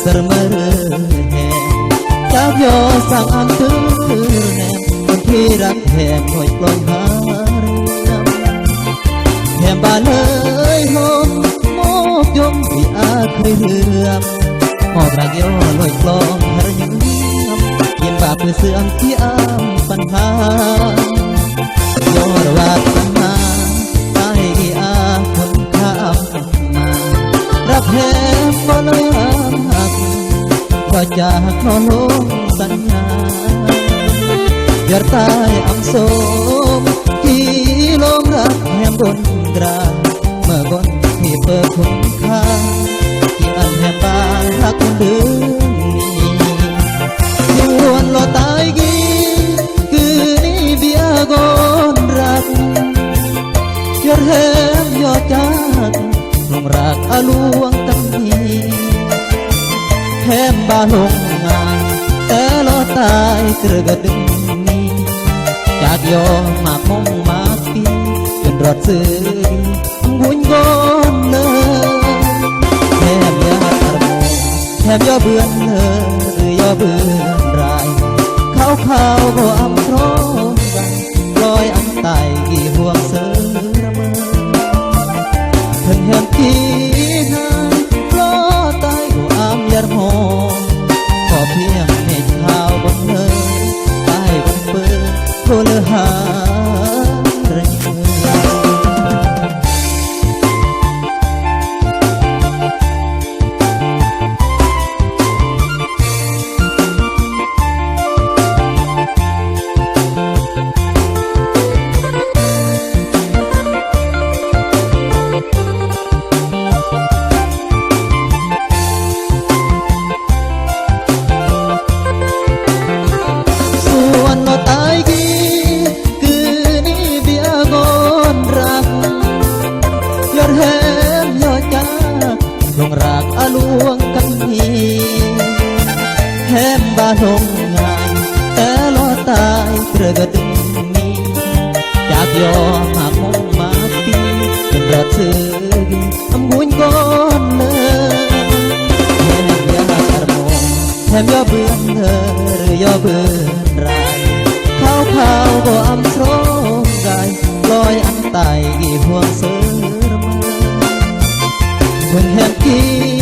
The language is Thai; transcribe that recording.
sermer hè cha vio sang an tư nèคนที่รักแหมหอยปลอยหาแหมบ้านเลยหอมมกยมที่อาเคยเรื่อมหอบรักย่อลอยกลองหรยุ่มยินบาปเพื่อเสื่อมที่อ้ามปัญหาย่อระวาดมาใต้อาคนข้ามมารับแหมบ่เลยหักก็จากนอนลงสัญญาbiar tai ang somที่ลมรักแหมบนกราเมื่อบนที่เปิดคุ้มค่าที่อันแหมบานรักคนเดือนี้ที่วนรอตายกี่คือนี้เบียกอนรักยอดแหมยอดจากลงรักอาลวงตั้งนี้แหมบาลงงานแต่รอตายกระกระดึงจากยอมากมงมากปีจนรอดซื้อบุญก้อนเลยแถมยาตระโมแถมยอเบื่อเธอหรือยอเบื่อรายข้าวก็อำครองกันลอยอันไตกี่ห่วงเสือระเมอเพิ่งแหมกี่นายเพราะตายก็อำยาหอมขอเพียงเม็ดข้าวบนเธอตายบนเปิดโทรหาระยะลงรักอาลวงกันนี้แหมบาลงงานแต่รอตายเกระกระดึงนี้จากยอมากมงมาปีเป็นรอดซื้ออำบุญก้อนเลยแหมยาตระโมแหมยอเบื่อเธอหรือยอเบื่อรายข้าวก็อำโสมกายลอยอันไตกี่ห่วงเสือเพิ่งแหมกี่